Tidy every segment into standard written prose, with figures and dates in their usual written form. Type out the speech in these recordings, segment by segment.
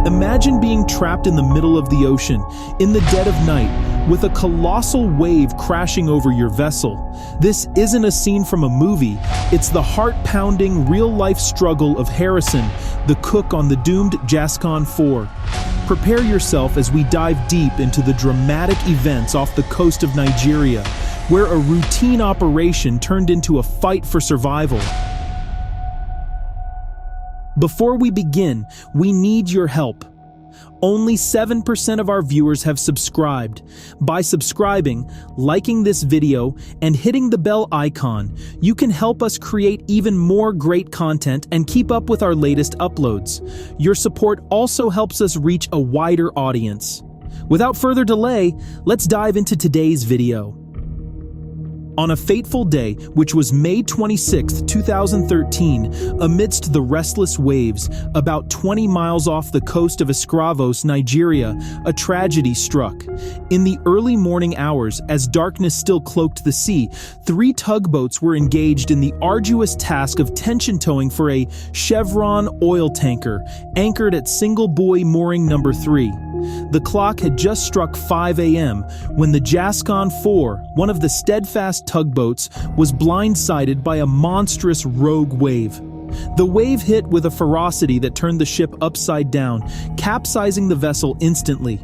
Imagine being trapped in the middle of the ocean, in the dead of night, with a colossal wave crashing over your vessel. This isn't a scene from a movie, it's the heart-pounding, real-life struggle of Harrison, the cook on the doomed Jascon 4. Prepare yourself as we dive deep into the dramatic events off the coast of Nigeria, where a routine operation turned into a fight for survival. Before we begin, we need your help. Only 7% of our viewers have subscribed. By subscribing, liking this video, and hitting the bell icon, you can help us create even more great content and keep up with our latest uploads. Your support also helps us reach a wider audience. Without further delay, let's dive into today's video. On a fateful day, which was May 26, 2013, amidst the restless waves, about 20 miles off the coast of Escravos, Nigeria, a tragedy struck. In the early morning hours, as darkness still cloaked the sea, 3 tugboats were engaged in the arduous task of tension towing for a Chevron oil tanker, anchored at single buoy mooring number 3. The clock had just struck 5 a.m. when the Jascon 4, one of the steadfast tugboats, was blindsided by a monstrous rogue wave. The wave hit with a ferocity that turned the ship upside down, capsizing the vessel instantly.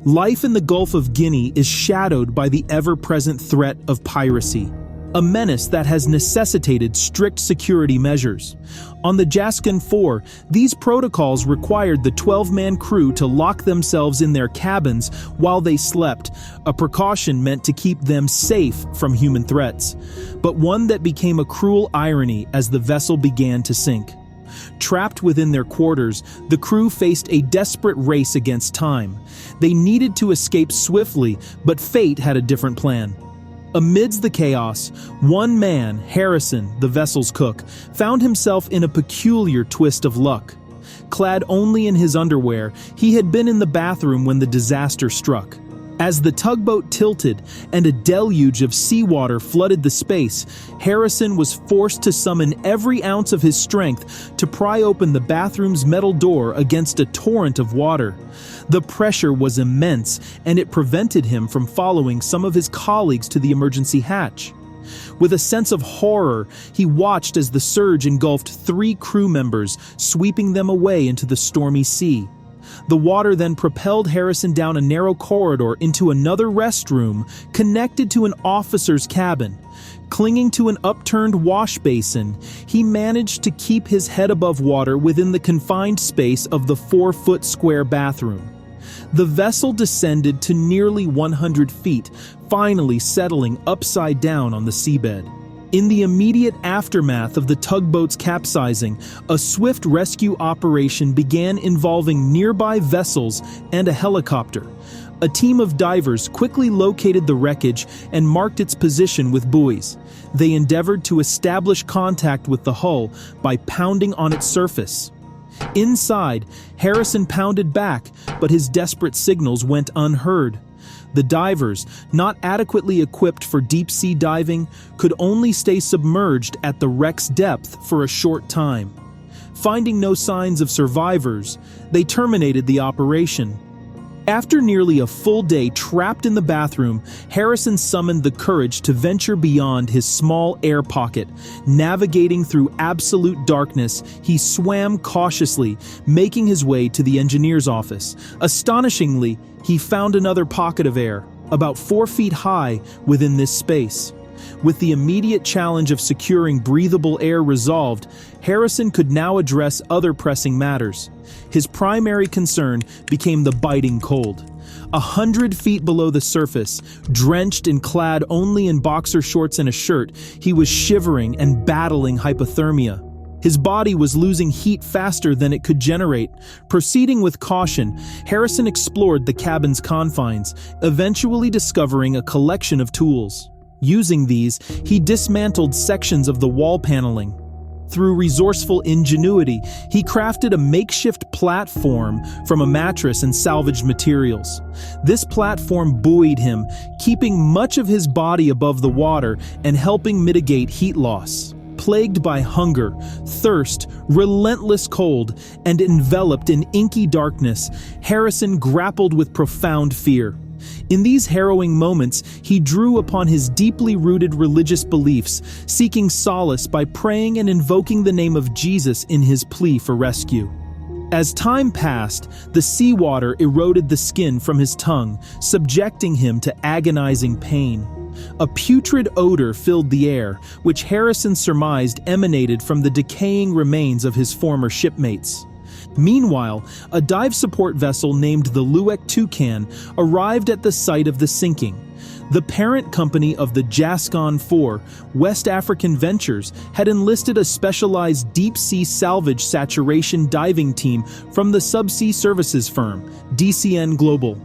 Life in the Gulf of Guinea is shadowed by the ever-present threat of piracy, a menace that has necessitated strict security measures. On the Jascon 4, these protocols required the 12-man crew to lock themselves in their cabins while they slept, a precaution meant to keep them safe from human threats, but one that became a cruel irony as the vessel began to sink. Trapped within their quarters, the crew faced a desperate race against time. They needed to escape swiftly, but fate had a different plan. Amidst the chaos, one man, Harrison, the vessel's cook, found himself in a peculiar twist of luck. Clad only in his underwear, he had been in the bathroom when the disaster struck. As the tugboat tilted and a deluge of seawater flooded the space, Harrison was forced to summon every ounce of his strength to pry open the bathroom's metal door against a torrent of water. The pressure was immense, and it prevented him from following some of his colleagues to the emergency hatch. With a sense of horror, he watched as the surge engulfed 3 crew members, sweeping them away into the stormy sea. The water then propelled Harrison down a narrow corridor into another restroom connected to an officer's cabin. Clinging to an upturned wash basin, he managed to keep his head above water within the confined space of the 4-foot square bathroom. The vessel descended to nearly 100 feet, finally settling upside down on the seabed. In the immediate aftermath of the tugboat's capsizing, a swift rescue operation began involving nearby vessels and a helicopter. A team of divers quickly located the wreckage and marked its position with buoys. They endeavored to establish contact with the hull by pounding on its surface. Inside, Harrison pounded back, but his desperate signals went unheard. The divers, not adequately equipped for deep-sea diving, could only stay submerged at the wreck's depth for a short time. Finding no signs of survivors, they terminated the operation. After nearly a full day trapped in the bathroom, Harrison summoned the courage to venture beyond his small air pocket. Navigating through absolute darkness, he swam cautiously, making his way to the engineer's office. Astonishingly, he found another pocket of air, about 4 feet high within this space. With the immediate challenge of securing breathable air resolved, Harrison could now address other pressing matters. His primary concern became the biting cold. 100 feet below the surface, drenched and clad only in boxer shorts and a shirt, he was shivering and battling hypothermia. His body was losing heat faster than it could generate. Proceeding with caution, Harrison explored the cabin's confines, eventually discovering a collection of tools. Using these, he dismantled sections of the wall paneling. Through resourceful ingenuity, he crafted a makeshift platform from a mattress and salvaged materials. This platform buoyed him, keeping much of his body above the water and helping mitigate heat loss. Plagued by hunger, thirst, relentless cold, and enveloped in inky darkness, Harrison grappled with profound fear. In these harrowing moments, he drew upon his deeply rooted religious beliefs, seeking solace by praying and invoking the name of Jesus in his plea for rescue. As time passed, the seawater eroded the skin from his tongue, subjecting him to agonizing pain. A putrid odor filled the air, which Harrison surmised emanated from the decaying remains of his former shipmates. Meanwhile, a dive support vessel named the Toucan arrived at the site of the sinking. The parent company of the Jascon 4, West African Ventures, had enlisted a specialized deep-sea salvage saturation diving team from the subsea services firm, DCN Global.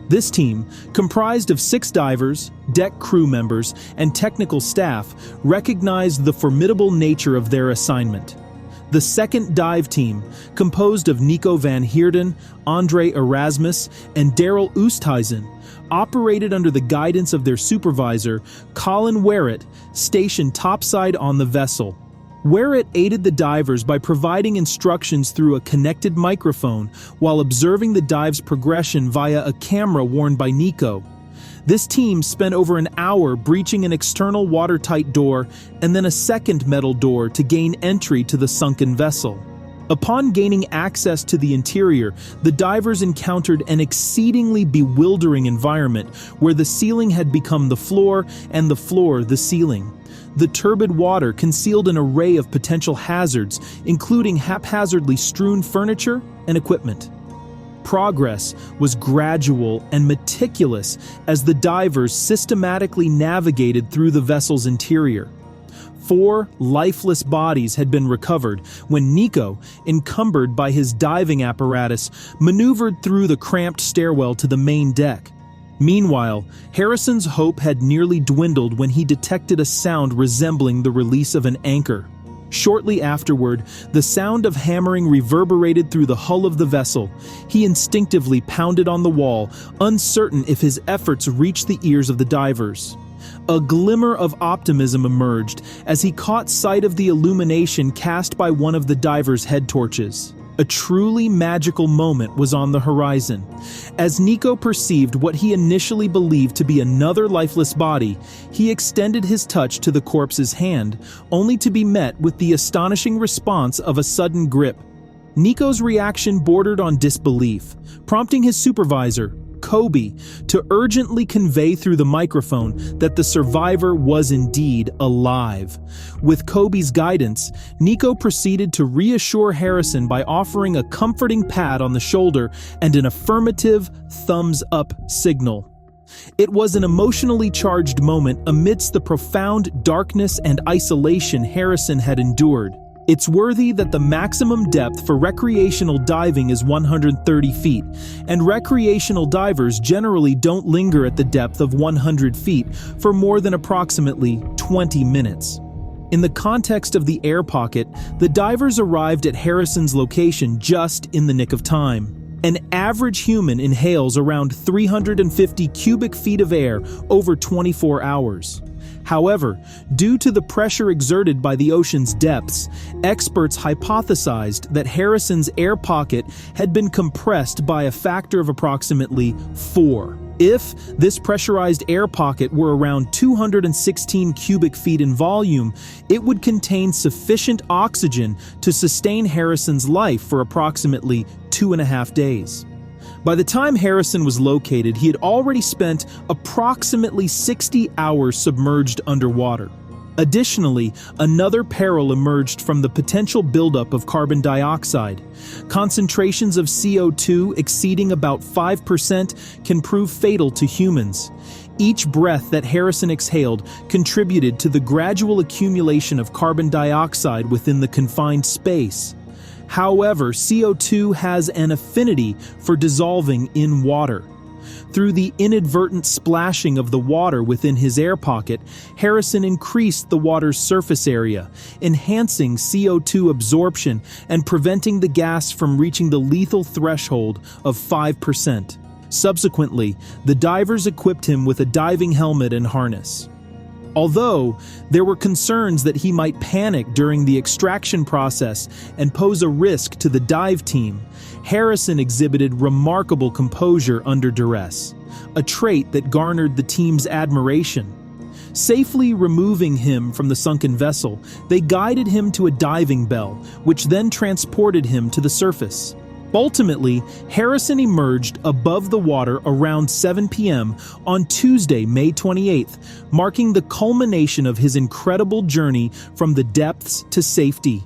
This team, comprised of 6 divers, deck crew members, and technical staff, recognized the formidable nature of their assignment. The second dive team, composed of Nico van Heerden, Andre Erasmus, and Daryl Oosthuizen, operated under the guidance of their supervisor, Colin Werrett, stationed topside on the vessel. Werrett aided the divers by providing instructions through a connected microphone while observing the dive's progression via a camera worn by Nico. This team spent over an hour breaching an external watertight door and then a second metal door to gain entry to the sunken vessel. Upon gaining access to the interior, the divers encountered an exceedingly bewildering environment where the ceiling had become the floor and the floor the ceiling. The turbid water concealed an array of potential hazards, including haphazardly strewn furniture and equipment. Progress was gradual and meticulous as the divers systematically navigated through the vessel's interior. 4 lifeless bodies had been recovered when Nico, encumbered by his diving apparatus, maneuvered through the cramped stairwell to the main deck. Meanwhile, Harrison's hope had nearly dwindled when he detected a sound resembling the release of an anchor. Shortly afterward, the sound of hammering reverberated through the hull of the vessel. He instinctively pounded on the wall, uncertain if his efforts reached the ears of the divers. A glimmer of optimism emerged as he caught sight of the illumination cast by one of the divers' head torches. A truly magical moment was on the horizon. As Nico perceived what he initially believed to be another lifeless body, he extended his touch to the corpse's hand, only to be met with the astonishing response of a sudden grip. Nico's reaction bordered on disbelief, prompting his supervisor, Kobe, to urgently convey through the microphone that the survivor was indeed alive. With Kobe's guidance, Nico proceeded to reassure Harrison by offering a comforting pat on the shoulder and an affirmative thumbs-up signal. It was an emotionally charged moment amidst the profound darkness and isolation Harrison had endured. It's worthy that the maximum depth for recreational diving is 130 feet, and recreational divers generally don't linger at the depth of 100 feet for more than approximately 20 minutes. In the context of the air pocket, the divers arrived at Harrison's location just in the nick of time. An average human inhales around 350 cubic feet of air over 24 hours. However, due to the pressure exerted by the ocean's depths, experts hypothesized that Harrison's air pocket had been compressed by a factor of approximately 4. If this pressurized air pocket were around 216 cubic feet in volume, it would contain sufficient oxygen to sustain Harrison's life for approximately 2.5 days. By the time Harrison was located, he had already spent approximately 60 hours submerged underwater. Additionally, another peril emerged from the potential buildup of carbon dioxide. Concentrations of CO2 exceeding about 5% can prove fatal to humans. Each breath that Harrison exhaled contributed to the gradual accumulation of carbon dioxide within the confined space. However, CO2 has an affinity for dissolving in water. Through the inadvertent splashing of the water within his air pocket, Harrison increased the water's surface area, enhancing CO2 absorption and preventing the gas from reaching the lethal threshold of 5%. Subsequently, the divers equipped him with a diving helmet and harness. Although there were concerns that he might panic during the extraction process and pose a risk to the dive team, Harrison exhibited remarkable composure under duress, a trait that garnered the team's admiration. Safely removing him from the sunken vessel, they guided him to a diving bell, which then transported him to the surface. Ultimately, Harrison emerged above the water around 7 p.m. on Tuesday, May 28th, marking the culmination of his incredible journey from the depths to safety.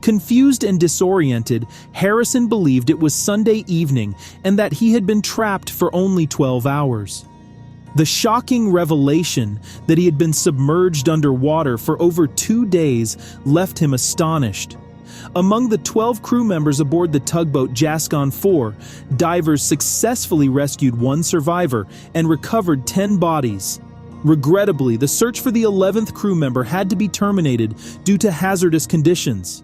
Confused and disoriented, Harrison believed it was Sunday evening and that he had been trapped for only 12 hours. The shocking revelation that he had been submerged underwater for over 2 days left him astonished. Among the 12 crew members aboard the tugboat Jascon 4, divers successfully rescued 1 survivor and recovered 10 bodies. Regrettably, the search for the 11th crew member had to be terminated due to hazardous conditions.